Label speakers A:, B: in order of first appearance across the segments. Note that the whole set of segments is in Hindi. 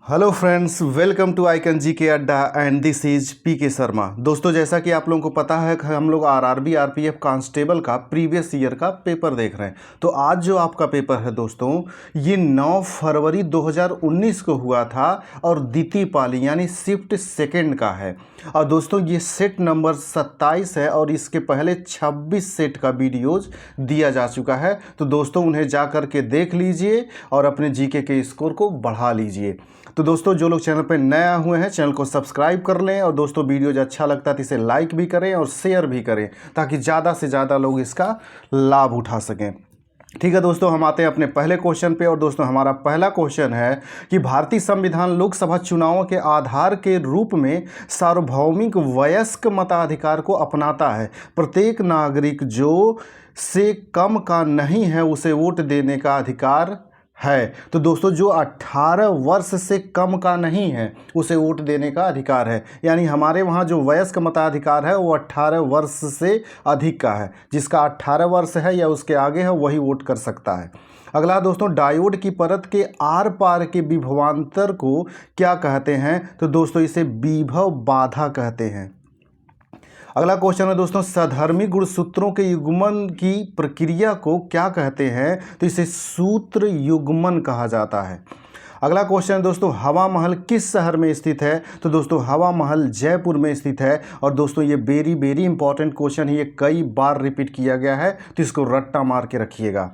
A: Hello friends, welcome to icon G K अड्डा एंड दिस इज पी के शर्मा। दोस्तों, जैसा कि आप लोगों को पता है कि हम लोग आरआरबी आरपीएफ कांस्टेबल का प्रीवियस ईयर का पेपर देख रहे हैं। तो आज जो आपका पेपर है दोस्तों, ये 9 फरवरी 2019 को हुआ था और द्वितीय पाली यानी शिफ्ट सेकंड का है। और दोस्तों, ये सेट नंबर 27 है और इसके पहले 26 सेट का वीडियोज दिया जा चुका है। तो दोस्तों, उन्हें जा कर के देख लीजिए और अपने जीके के स्कोर को बढ़ा लीजिए। तो दोस्तों, जो लोग चैनल पर नया हुए हैं चैनल को सब्सक्राइब कर लें और दोस्तों वीडियो जो अच्छा लगता है तो इसे लाइक भी करें और शेयर भी करें ताकि ज़्यादा से ज़्यादा लोग इसका लाभ उठा सकें। ठीक है दोस्तों, हम आते हैं अपने पहले क्वेश्चन पे। और दोस्तों, हमारा पहला क्वेश्चन है कि भारतीय संविधान लोकसभा चुनावों के आधार के रूप में सार्वभौमिक वयस्क मताधिकार को अपनाता है। प्रत्येक नागरिक जो से कम का नहीं है उसे वोट देने का अधिकार है। तो दोस्तों, जो 18 वर्ष से कम का नहीं है उसे वोट देने का अधिकार है। यानी हमारे वहाँ जो वयस्क मताधिकार है वो 18 वर्ष से अधिक का है। जिसका 18 वर्ष है या उसके आगे है वही वोट कर सकता है। अगला दोस्तों, डायोड की परत के आर पार के विभवांतर को क्या कहते हैं? तो दोस्तों, इसे विभव बाधा कहते हैं। अगला क्वेश्चन है दोस्तों, सधर्मी गुणसूत्रों के युग्मन की प्रक्रिया को क्या कहते हैं? तो इसे सूत्र युग्मन कहा जाता है। अगला क्वेश्चन है दोस्तों, हवा महल किस शहर में स्थित है? तो दोस्तों, हवा महल जयपुर में स्थित है। और दोस्तों, ये वेरी इंपॉर्टेंट क्वेश्चन है, ये कई बार रिपीट किया गया है तो इसको रट्टा मार के रखिएगा।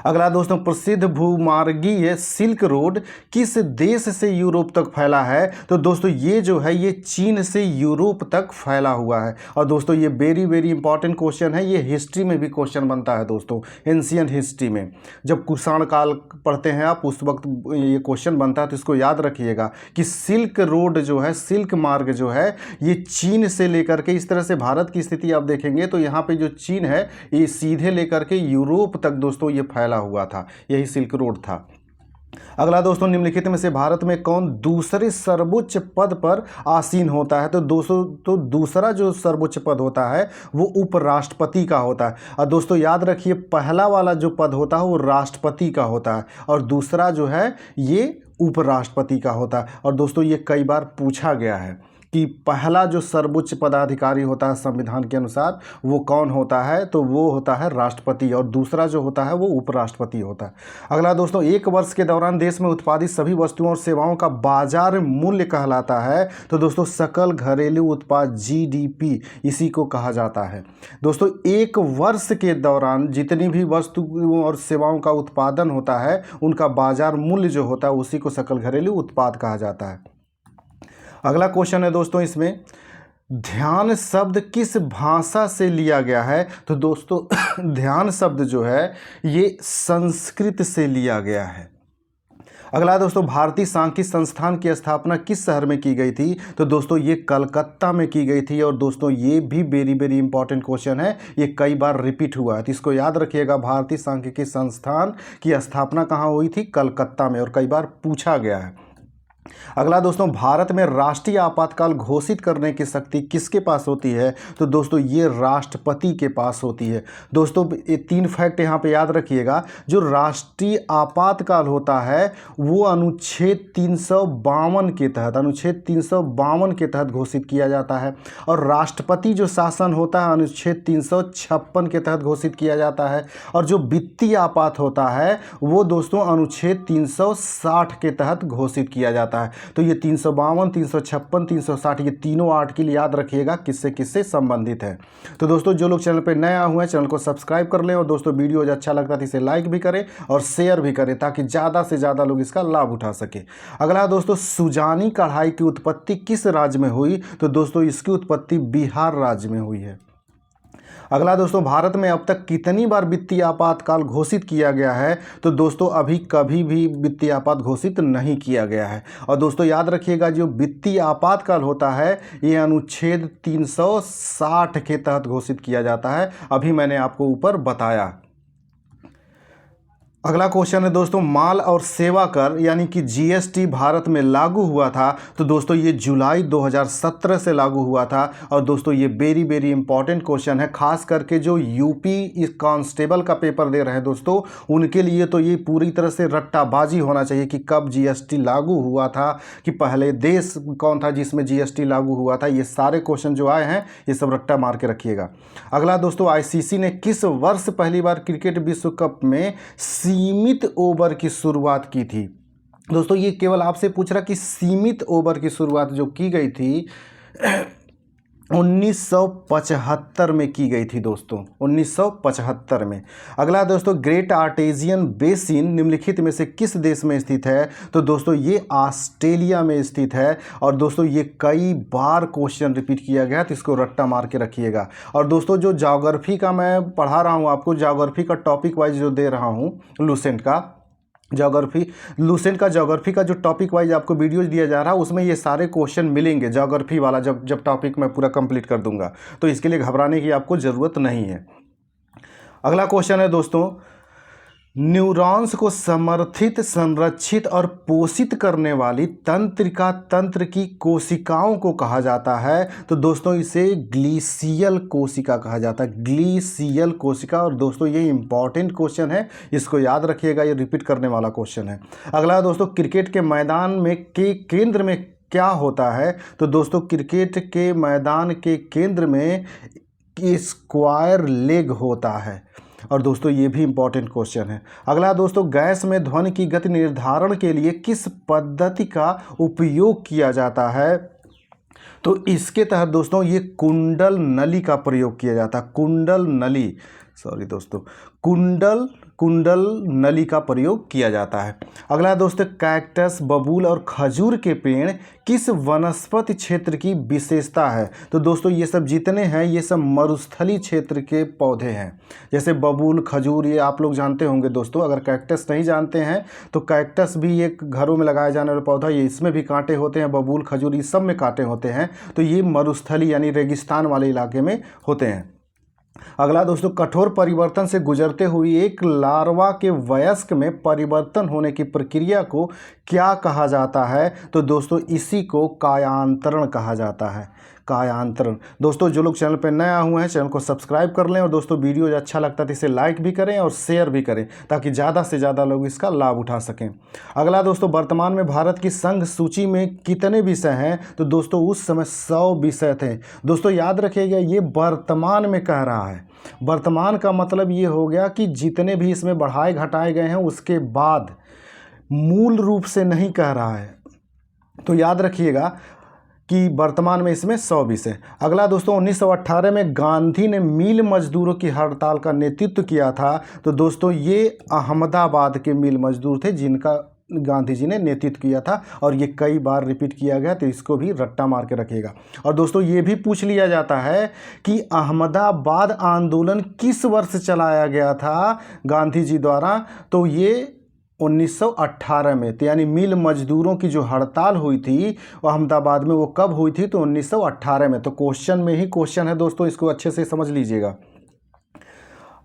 A: अगला दोस्तों, प्रसिद्ध भूमार्गीय सिल्क रोड किस देश से यूरोप तक फैला है? तो दोस्तों, ये जो है ये चीन से यूरोप तक फैला हुआ है। और दोस्तों, ये वेरी इंपॉर्टेंट क्वेश्चन है, ये हिस्ट्री में भी क्वेश्चन बनता है दोस्तों। एंशियंट हिस्ट्री में जब कुषाण काल पढ़ते हैं आप उस वक्त ये क्वेश्चन बनता है। तो इसको याद रखिएगा कि सिल्क रोड जो है, सिल्क मार्ग जो है, ये चीन से लेकर के, इस तरह से भारत की स्थिति आप देखेंगे तो यहाँ पे जो चीन है ये सीधे लेकर के यूरोप तक दोस्तों ये फैला हुआ था। यही सिल्क रोड था। अगला दोस्तों, निम्नलिखित में से भारत में कौन दूसरे सर्वोच्च पद पर आसीन होता है? तो दोस्तों, तो दूसरा जो सर्वोच्च पद होता है वो उपराष्ट्रपति का होता है। और दोस्तों याद रखिए, पहला वाला जो पद होता है वो राष्ट्रपति का होता है और दूसरा जो है ये उपराष्ट्रपति का होता है। और दोस्तों, ये कई बार पूछा गया है कि पहला जो सर्वोच्च पदाधिकारी होता है संविधान के अनुसार वो कौन होता है? तो वो होता है राष्ट्रपति और दूसरा जो होता है वो उपराष्ट्रपति होता है। अगला दोस्तों, एक वर्ष के दौरान देश में उत्पादित सभी वस्तुओं और सेवाओं का बाजार मूल्य कहलाता है। तो दोस्तों, सकल घरेलू उत्पाद जीडीपी इसी को कहा जाता है। दोस्तों, एक वर्ष के दौरान जितनी भी वस्तुओं और सेवाओं का उत्पादन होता है उनका बाजार मूल्य जो होता है उसी को सकल घरेलू उत्पाद कहा जाता है। अगला क्वेश्चन है दोस्तों, इसमें ध्यान शब्द किस भाषा से लिया गया है? तो दोस्तों, ध्यान शब्द जो है ये संस्कृत से लिया गया है। अगला दोस्तों, भारतीय सांख्यिकी संस्थान की स्थापना किस शहर में की गई थी? तो दोस्तों, ये कलकत्ता में की गई थी। और दोस्तों, ये भी वेरी इंपॉर्टेंट क्वेश्चन है, ये कई बार रिपीट हुआ है तो इसको याद रखिएगा। भारतीय सांख्यिकी संस्थान की स्थापना कहाँ हुई थी? कलकत्ता में, और कई बार पूछा गया है। अगला दोस्तों, भारत में राष्ट्रीय आपातकाल घोषित करने की शक्ति किसके पास होती है? तो दोस्तों, ये राष्ट्रपति के पास होती है। दोस्तों, ये 3 फैक्ट यहाँ पे याद रखिएगा। जो राष्ट्रीय आपातकाल होता है वो अनुच्छेद 352 के तहत, अनुच्छेद 352 के तहत घोषित किया जाता है। और राष्ट्रपति जो शासन होता है अनुच्छेद 356 के तहत घोषित किया जाता है। और जो वित्तीय आपात होता है वो दोस्तों अनुच्छेद 360 के तहत घोषित किया जाता है। तो ये 352, 356, 360 ये तीनों आर्टिकल याद रखिएगा किससे किससे संबंधित है। तो दोस्तों, जो लोग चैनल पर नया हुए हैं चैनल को सब्सक्राइब कर लें और दोस्तों वीडियो अच्छा लगता है तो इसे लाइक भी करें और शेयर भी करें ताकि ज़्यादा से ज़्यादा लोग इसका लाभ उठा सके। अगला दोस्तों, सुजानी कढ़ाई की उत्पत्ति किस राज्य में हुई? तो दोस्तों, इसकी उत्पत्ति बिहार राज्य में हुई है। अगला दोस्तों, भारत में अब तक कितनी बार वित्तीय आपातकाल घोषित किया गया है? तो दोस्तों, अभी कभी भी वित्तीय आपात घोषित नहीं किया गया है। और दोस्तों याद रखिएगा, जो वित्तीय आपातकाल होता है ये अनुच्छेद 360 के तहत घोषित किया जाता है। अभी मैंने आपको ऊपर बताया। अगला क्वेश्चन है दोस्तों, माल और सेवा कर यानी कि जीएसटी भारत में लागू हुआ था। तो दोस्तों ये जुलाई 2017 से लागू हुआ था। और दोस्तों ये वेरी इंपॉर्टेंट क्वेश्चन है, खास करके जो यूपी इस कांस्टेबल का पेपर दे रहे हैं दोस्तों, उनके लिए तो ये पूरी तरह से रट्टाबाजी होना चाहिए कि कब जीएसटी लागू हुआ था, कि पहले देश कौन था जिसमें जीएसटी लागू हुआ था। ये सारे क्वेश्चन जो आए हैं ये सब रट्टा मार के रखिएगा। अगला दोस्तों, आईसीसी ने किस वर्ष पहली बार क्रिकेट विश्व कप में सीमित ओवर की शुरुआत की थी? दोस्तों ये केवल आपसे पूछ रहा कि सीमित ओवर की शुरुआत जो की गई थी 1975 में की गई थी दोस्तों, 1975 में। अगला दोस्तों, ग्रेट आर्टेजियन बेसिन निम्नलिखित में से किस देश में स्थित है? तो दोस्तों ये ऑस्ट्रेलिया में स्थित है। और दोस्तों ये कई बार क्वेश्चन रिपीट किया गया, तो इसको रट्टा मार के रखिएगा। और दोस्तों जो ज्योग्राफी का मैं पढ़ा रहा हूँ आपको, ज्योग्राफी का टॉपिक वाइज जो दे रहा हूँ लूसेंट का ज्योग्राफी का जो टॉपिक वाइज आपको वीडियोज दिया जा रहा है, उसमें ये सारे क्वेश्चन मिलेंगे ज्योग्राफी वाला। जब टॉपिक मैं पूरा कंप्लीट कर दूंगा, तो इसके लिए घबराने की आपको ज़रूरत नहीं है। अगला क्वेश्चन है दोस्तों, न्यूरॉन्स को समर्थित, संरक्षित और पोषित करने वाली तंत्रिका तंत्र की कोशिकाओं को कहा जाता है। तो दोस्तों इसे ग्लीसियल कोशिका कहा जाता है, ग्लीसियल कोशिका। और दोस्तों ये इंपॉर्टेंट क्वेश्चन है, इसको याद रखिएगा, ये रिपीट करने वाला क्वेश्चन है। अगला दोस्तों, क्रिकेट के मैदान में के केंद्र में क्या होता है? तो दोस्तों क्रिकेट के मैदान के केंद्र में स्क्वायर लेग होता है। और दोस्तों ये भी इंपॉर्टेंट क्वेश्चन है। अगला दोस्तों, गैस में ध्वनि की गति निर्धारण के लिए किस पद्धति का उपयोग किया जाता है? तो इसके तहत दोस्तों ये कुंडल नली का प्रयोग किया जाता है, कुंडल नली, सॉरी दोस्तों, कुंडल नली का प्रयोग किया जाता है। अगला दोस्तों, कैक्टस, बबूल और खजूर के पेड़ किस वनस्पति क्षेत्र की विशेषता है? तो दोस्तों ये सब जितने हैं ये सब मरुस्थलीय क्षेत्र के पौधे हैं, जैसे बबूल, खजूर, ये आप लोग जानते होंगे दोस्तों। अगर कैक्टस नहीं जानते हैं तो कैक्टस भी एक घरों में लगाया जाने वाला पौधा, ये इसमें भी कांटे होते हैं, बबूल, खजूर, इस सब में कांटे होते हैं। तो ये मरुस्थलीय यानी रेगिस्तान वाले इलाके में होते हैं। अगला दोस्तों, कठोर परिवर्तन से गुजरते हुए एक लार्वा के वयस्क में परिवर्तन होने की प्रक्रिया को क्या कहा जाता है? तो दोस्तों इसी को कायांतरण कहा जाता है, कायांतरण। दोस्तों जो लोग चैनल पर नए हुए हैं चैनल को सब्सक्राइब कर लें, और दोस्तों वीडियो जो अच्छा लगता है तो इसे लाइक भी करें और शेयर भी करें, ताकि ज़्यादा से ज़्यादा लोग इसका लाभ उठा सकें। अगला दोस्तों, वर्तमान में भारत की संघ सूची में कितने विषय हैं? तो दोस्तों उस समय 100 विषय थे। दोस्तों याद रखिएगा ये वर्तमान में कह रहा है, वर्तमान का मतलब ये हो गया कि जितने भी इसमें बढ़ाए घटाए गए हैं उसके बाद, मूल रूप से नहीं कह रहा है। तो याद रखिएगा कि वर्तमान में इसमें 100 विषय। अगला दोस्तों, 1918 में गांधी ने मिल मजदूरों की हड़ताल का नेतृत्व किया था। तो दोस्तों ये अहमदाबाद के मिल मजदूर थे जिनका गांधी जी ने नेतृत्व किया था, और ये कई बार रिपीट किया गया, तो इसको भी रट्टा मार के रखिएगा। और दोस्तों ये भी पूछ लिया जाता है कि अहमदाबाद आंदोलन किस वर्ष चलाया गया था गांधी जी द्वारा? तो ये 1918 में, तो यानी मिल मजदूरों की जो हड़ताल हुई थी वो अहमदाबाद में, वो कब हुई थी? तो 1918 में। तो क्वेश्चन में ही क्वेश्चन है दोस्तों, इसको अच्छे से समझ लीजिएगा।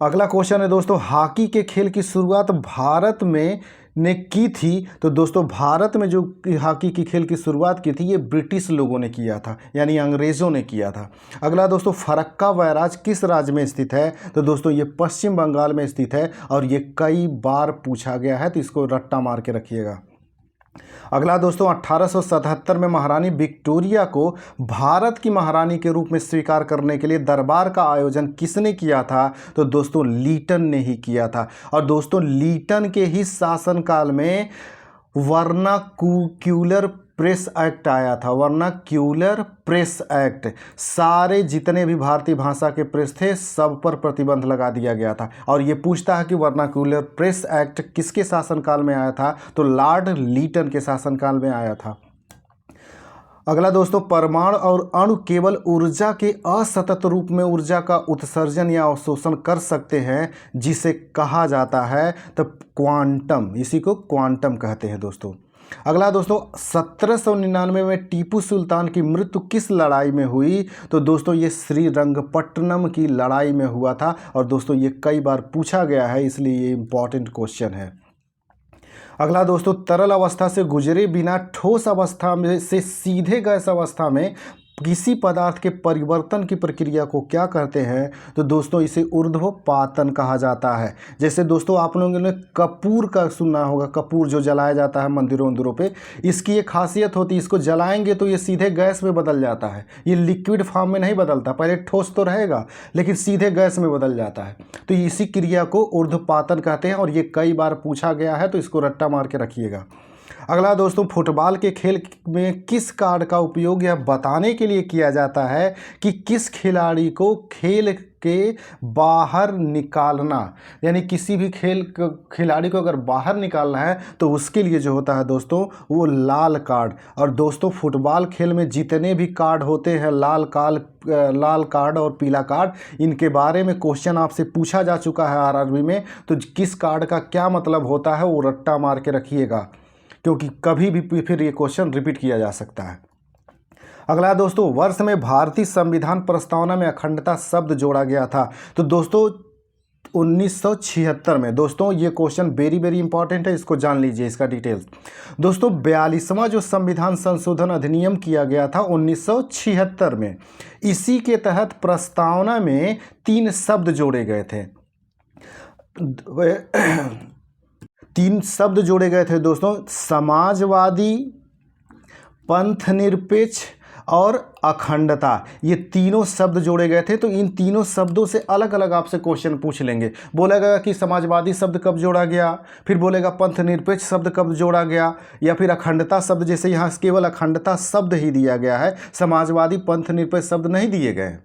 A: अगला क्वेश्चन है दोस्तों, हॉकी के खेल की शुरुआत भारत में ने की थी। तो दोस्तों भारत में जो हॉकी की खेल की शुरुआत की थी ये ब्रिटिश लोगों ने किया था, यानी अंग्रेज़ों ने किया था। अगला दोस्तों, फरक्का बैराज किस राज्य में स्थित है? तो दोस्तों ये पश्चिम बंगाल में स्थित है, और ये कई बार पूछा गया है, तो इसको रट्टा मार के रखिएगा। अगला दोस्तों, 1877 में महारानी विक्टोरिया को भारत की महारानी के रूप में स्वीकार करने के लिए दरबार का आयोजन किसने किया था? तो दोस्तों लीटन ने ही किया था। और दोस्तों लीटन के ही शासनकाल में वर्नाक्यूलर प्रेस एक्ट आया था, वर्नाक्यूलर प्रेस एक्ट। सारे जितने भी भारतीय भाषा के प्रेस थे सब पर प्रतिबंध लगा दिया गया था। और ये पूछता है कि वर्नाक्यूलर प्रेस एक्ट किसके शासनकाल में आया था? तो लॉर्ड लीटन के शासनकाल में आया था। अगला दोस्तों, परमाणु और अणु केवल ऊर्जा के असतत रूप में ऊर्जा का उत्सर्जन या अवशोषण कर सकते हैं, जिसे कहा जाता है तो क्वांटम, इसी को क्वांटम कहते हैं दोस्तों। अगला दोस्तों 1799 में टीपू सुल्तान की मृत्यु किस लड़ाई में हुई? तो दोस्तों ये श्रीरंगपट्टनम की लड़ाई में हुआ था। और दोस्तों ये कई बार पूछा गया है, इसलिए ये इंपॉर्टेंट क्वेश्चन है। अगला दोस्तों तरल अवस्था से गुजरे बिना ठोस अवस्था में से सीधे गैस अवस्था में किसी पदार्थ के परिवर्तन की प्रक्रिया को क्या कहते हैं? तो दोस्तों इसे ऊर्ध्वपातन कहा जाता है। जैसे दोस्तों आप लोगों ने कपूर का सुना होगा, कपूर जो जलाया जाता है मंदिरों वंदिरों पे, इसकी एक खासियत होती है, इसको जलाएंगे तो ये सीधे गैस में बदल जाता है। ये लिक्विड फॉर्म में नहीं बदलता, पहले ठोस तो रहेगा लेकिन सीधे गैस में बदल जाता है। तो इसी क्रिया को ऊर्ध्वपातन कहते हैं और ये कई बार पूछा गया है, तो इसको रट्टा मार के रखिएगा। अगला दोस्तों फुटबॉल के खेल में किस कार्ड का उपयोग यह बताने के लिए किया जाता है कि किस खिलाड़ी को खेल के बाहर निकालना, यानी किसी भी खिलाड़ी को अगर बाहर निकालना है तो उसके लिए जो होता है दोस्तों वो लाल कार्ड। और दोस्तों फुटबॉल खेल में जितने भी कार्ड होते हैं, लाल कार्ड और पीला कार्ड, इनके बारे में क्वेश्चन आपसे पूछा जा चुका है आरआरबी में। तो किस कार्ड का क्या मतलब होता है वो रट्टा मार के रखिएगा, क्योंकि कभी भी फिर ये क्वेश्चन रिपीट किया जा सकता है। अगला दोस्तों वर्ष में भारतीय संविधान प्रस्तावना में अखंडता शब्द जोड़ा गया था? तो दोस्तों 1976 में। दोस्तों ये क्वेश्चन वेरी वेरी इंपॉर्टेंट है, इसको जान लीजिए इसका डिटेल्स। दोस्तों 42वां जो संविधान संशोधन अधिनियम किया गया था 1976 में, इसी के तहत प्रस्तावना में 3 शब्द जोड़े गए थे। 3 शब्द जोड़े गए थे दोस्तों, समाजवादी, पंथनिरपेक्ष और अखंडता। ये तीनों शब्द जोड़े गए थे। तो इन तीनों शब्दों से अलग अलग आपसे क्वेश्चन पूछ लेंगे। बोलेगा कि समाजवादी शब्द कब जोड़ा गया, फिर बोलेगा पंथनिरपेक्ष शब्द कब जोड़ा गया, या फिर अखंडता शब्द, जैसे यहाँ केवल अखंडता शब्द ही दिया गया है, समाजवादी पंथनिरपेक्ष शब्द नहीं दिए गए।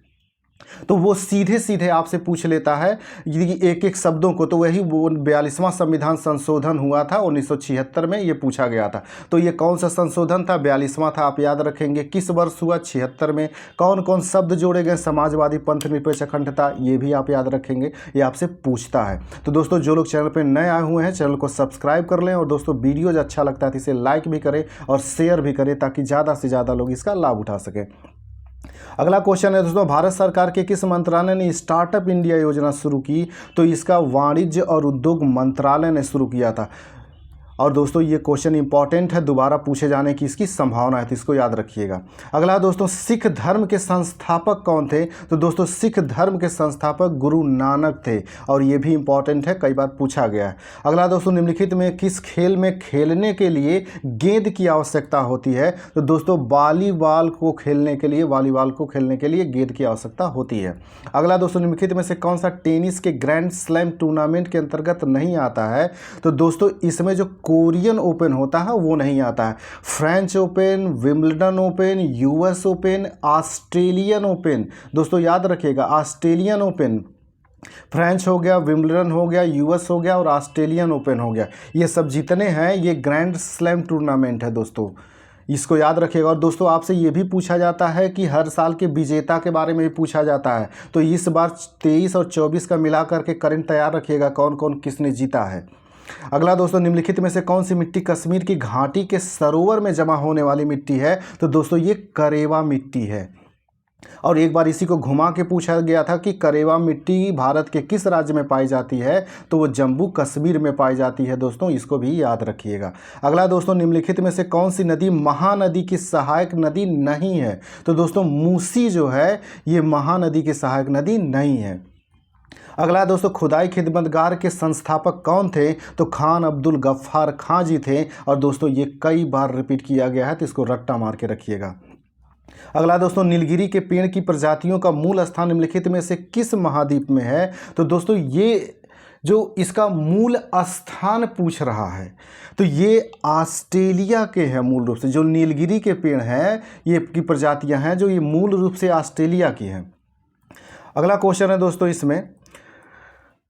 A: तो वो सीधे सीधे आपसे पूछ लेता है एक एक शब्दों को। तो वही वो 42वां संविधान संशोधन हुआ था 1976 में, ये पूछा गया था। तो ये कौन सा संशोधन था? 42वां था, आप याद रखेंगे। किस वर्ष हुआ? 76 में। कौन कौन शब्द जोड़े गए? समाजवादी, पंथनिरपेक्ष, अखंडता, ये भी आप याद रखेंगे, ये आपसे पूछता है। तो दोस्तों जो लोग चैनल पर नए आए हुए हैं चैनल को सब्सक्राइब कर लें, और दोस्तों वीडियो जो अच्छा लगता है तो इसे लाइक भी करें और शेयर भी करें, ताकि ज़्यादा से ज़्यादा लोग इसका लाभ उठा सकें। अगला क्वेश्चन है दोस्तों, भारत सरकार के किस मंत्रालय ने स्टार्टअप इंडिया योजना शुरू की? तो इसका वाणिज्य और उद्योग मंत्रालय ने शुरू किया था। और दोस्तों ये क्वेश्चन इंपॉर्टेंट है, दोबारा पूछे जाने की इसकी संभावना है, तो इसको याद रखिएगा। अगला दोस्तों सिख धर्म के संस्थापक कौन थे? तो दोस्तों सिख धर्म के संस्थापक गुरु नानक थे, और ये भी इंपॉर्टेंट है, कई बार पूछा गया है। अगला दोस्तों निम्नलिखित में किस खेल में खेलने के लिए गेंद की आवश्यकता होती है? तो दोस्तों वॉलीबॉल को खेलने के लिए गेंद की आवश्यकता होती है। अगला दोस्तों निम्नलिखित में से कौन सा टेनिस के ग्रैंड स्लैम टूर्नामेंट के अंतर्गत नहीं आता है? तो दोस्तों इसमें जो कोरियन ओपन होता है वो नहीं आता है। French open, Wimbledon open, US open, Australian open, दोस्तों याद रखिएगा, ऑस्ट्रेलियन ओपन, फ्रेंच हो गया, विंबलडन हो गया, यूएस हो गया और ऑस्ट्रेलियन ओपन हो गया, ये सब जितने हैं ये ग्रैंड स्लैम टूर्नामेंट है दोस्तों, इसको याद रखिएगा। और दोस्तों आपसे ये भी पूछा जाता है कि हर साल के विजेता के बारे में भी पूछा जाता है। तो इस बार 23 और 24 का मिला करके करंट तैयार रखिएगा, कौन कौन किसने जीता है। अगला दोस्तों निम्नलिखित में से कौन सी मिट्टी कश्मीर की घाटी के सरोवर में जमा होने वाली मिट्टी है? तो दोस्तों ये करेवा मिट्टी है। और एक बार इसी को घुमा के पूछा गया था कि करेवा मिट्टी भारत के किस राज्य में पाई जाती है? तो वो जम्मू कश्मीर में पाई जाती है दोस्तों, इसको भी याद रखिएगा। अगला दोस्तों निम्नलिखित में से कौन सी नदी महानदी की सहायक नदी नहीं है? तो दोस्तों मूसी जो है ये महानदी की सहायक नदी नहीं है। अगला दोस्तों खुदाई खिदमतगार के संस्थापक कौन थे? तो खान अब्दुल गफ्फार खां जी थे। और दोस्तों ये कई बार रिपीट किया गया है, तो इसको रट्टा मार के रखिएगा। अगला दोस्तों नीलगिरी के पेड़ की प्रजातियों का मूल स्थान निम्नलिखित में से किस महाद्वीप में है? तो दोस्तों ये जो इसका मूल स्थान पूछ रहा है तो ये ऑस्ट्रेलिया के हैं मूल रूप से। जो नीलगिरी के पेड़ हैं ये की प्रजातियां हैं जो ये मूल रूप से ऑस्ट्रेलिया की हैं। अगला क्वेश्चन है दोस्तों इसमें,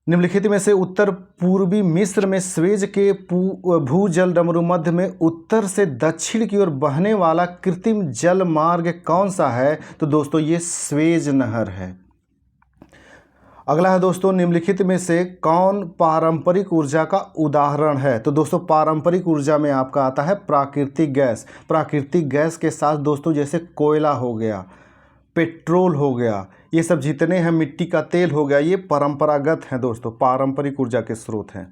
A: निम्नलिखित में से उत्तर पूर्वी मिस्र में स्वेज के भूजल डमरू मध्य में उत्तर से दक्षिण की ओर बहने वाला कृत्रिम जल मार्ग कौन सा है? तो दोस्तों ये स्वेज नहर है। अगला है दोस्तों, निम्नलिखित में से कौन पारंपरिक ऊर्जा का उदाहरण है? तो दोस्तों पारंपरिक ऊर्जा में आपका आता है प्राकृतिक गैस। प्राकृतिक गैस के साथ दोस्तों जैसे कोयला हो गया, पेट्रोल हो गया, ये सब जितने हैं, मिट्टी का तेल हो गया, ये परंपरागत हैं दोस्तों, पारंपरिक ऊर्जा के स्रोत हैं।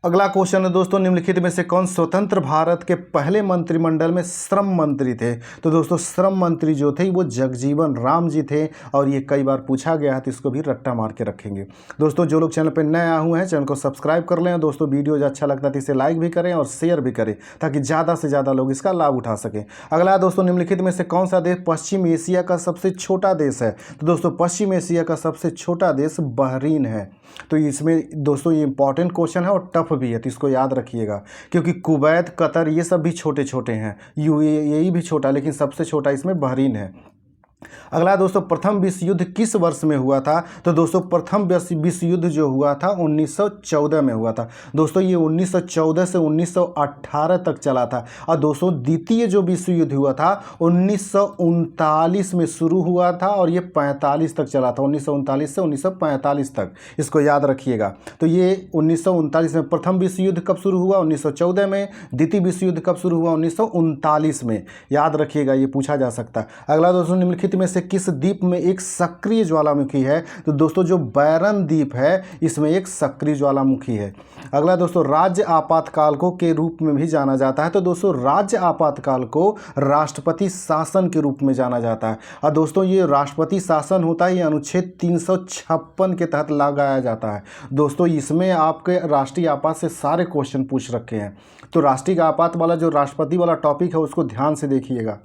A: अगला क्वेश्चन है दोस्तों, निम्नलिखित में से कौन स्वतंत्र भारत के पहले मंत्रिमंडल में श्रम मंत्री थे? तो दोस्तों श्रम मंत्री जो थे वो जगजीवन राम जी थे, और ये कई बार पूछा गया है, तो इसको भी रट्टा मार के रखेंगे। दोस्तों जो लोग चैनल पर नए आए हुए हैं चैनल को सब्सक्राइब कर लें, दोस्तों वीडियो जो अच्छा लगता है तो इसे लाइक भी करें और शेयर भी करें, ताकि ज़्यादा से ज़्यादा लोग इसका लाभ उठा सकें। अगला है दोस्तों, निम्नलिखित में से कौन सा देश पश्चिम एशिया का सबसे छोटा देश है? तो दोस्तों पश्चिम एशिया का सबसे छोटा देश बहरीन है। तो इसमें दोस्तों ये इंपॉर्टेंट क्वेश्चन है और टफ भी है, तो इसको याद रखिएगा, क्योंकि कुवैत, कतर ये सब भी छोटे छोटे हैं, यूएई भी छोटा, लेकिन सबसे छोटा इसमें बहरीन है। अगला दोस्तों, प्रथम विश्व युद्ध किस वर्ष में हुआ था? तो दोस्तों प्रथम विश्व युद्ध जो हुआ था 1914 में हुआ था। दोस्तों ये 1914 से 1918 तक चला था। और दोस्तों द्वितीय जो विश्व युद्ध हुआ था 1939 में शुरू हुआ था, और ये 45 तक चला था, 1939 से 1945 तक, इसको याद रखिएगा। तो ये 1939 में प्रथम विश्व युद्ध कब शुरू हुआ? 1914 में। द्वितीय विश्व युद्ध कब शुरू हुआ? 1939 में। याद रखिएगा, ये पूछा जा सकता है। अगला दोस्तों, निम्नलिखित में से किस द्वीप में एक सक्रिय ज्वालामुखी है? तो दोस्तों जो बैरन द्वीप है इसमें एक सक्रिय ज्वालामुखी है। अगला दोस्तों, राज्य आपातकाल को के रूप में भी जाना जाता है। तो दोस्तों राज्य आपातकाल को राष्ट्रपति शासन के रूप में जाना जाता है। और दोस्तों ये राष्ट्रपति शासन होता है, ये अनुच्छेद 356 के तहत लगाया जाता है। दोस्तों इसमें आपके राष्ट्रीय आपात से सारे क्वेश्चन पूछ रखे हैं, तो राष्ट्रीय आपात वाला जो राष्ट्रपति वाला टॉपिक है उसको ध्यान से देखिएगा।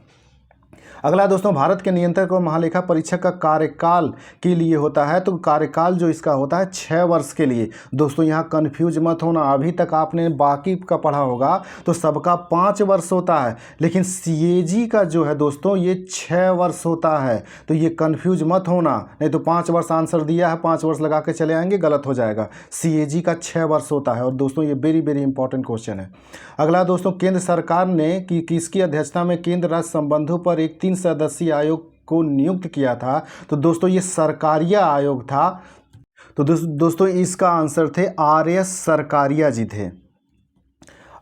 A: अगला दोस्तों, भारत के नियंत्रक और महालेखा परीक्षक का कार्यकाल के लिए होता है। तो कार्यकाल जो इसका होता है 6 वर्ष के लिए। दोस्तों यहाँ कंफ्यूज मत होना, अभी तक आपने बाकी का पढ़ा होगा तो सबका 5 वर्ष होता है, लेकिन सीएजी का जो है दोस्तों ये 6 वर्ष होता है। तो ये कंफ्यूज मत होना, नहीं तो 5 वर्ष आंसर दिया है 5 वर्ष लगा के चले आएंगे, गलत हो जाएगा। सीएजी का 6 वर्ष होता है। और दोस्तों ये वेरी वेरी इंपॉर्टेंट क्वेश्चन है। अगला दोस्तों, केंद्र सरकार ने किसकी अध्यक्षता में केंद्र राज्य संबंधों पर एक 3 सदस्यीय आयोग को नियुक्त किया था? तो दोस्तों ये सरकारिया आयोग था। तो दोस्तों इसका आंसर थे आर.एस. सरकारिया जी थे।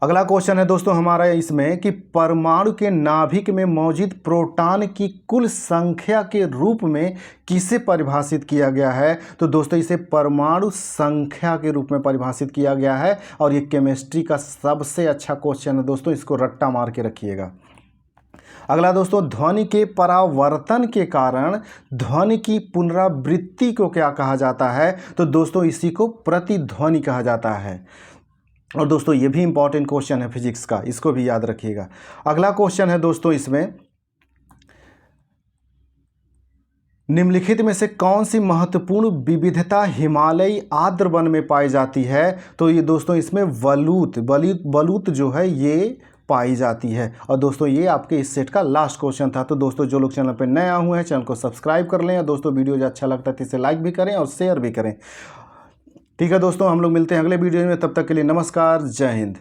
A: अगला क्वेश्चन है दोस्तों हमारा इसमें कि परमाणु के नाभिक में मौजूद प्रोटॉन की कुल संख्या के रूप में किसे परिभाषित किया गया है? तो दोस्तों इसे परमाणु संख्या के रूप में परिभाषित किया गया है, और ये केमिस्ट्री का सबसे अच्छा क्वेश्चन है दोस्तों, इसको रट्टा मार के रखिएगा। अगला दोस्तों, ध्वनि के परावर्तन के कारण ध्वनि की पुनरावृत्ति को क्या कहा जाता है? तो दोस्तों इसी को प्रतिध्वनि कहा जाता है। और दोस्तों ये भी इंपॉर्टेंट क्वेश्चन है फिजिक्स का, इसको भी याद रखिएगा। अगला क्वेश्चन है दोस्तों इसमें, निम्नलिखित में से कौन सी महत्वपूर्ण विविधता हिमालयी आर्द्र वन में पाई जाती है? तो ये दोस्तों इसमें बलूत जो है ये पाई जाती है। और दोस्तों ये आपके इस सेट का लास्ट क्वेश्चन था। तो दोस्तों जो लोग चैनल पर नए आए हुए हैं चैनल को सब्सक्राइब कर लें, और दोस्तों वीडियो जो अच्छा लगता है तो इसे लाइक भी करें और शेयर भी करें। ठीक है दोस्तों, हम लोग मिलते हैं अगले वीडियो में, तब तक के लिए नमस्कार, जय हिंद।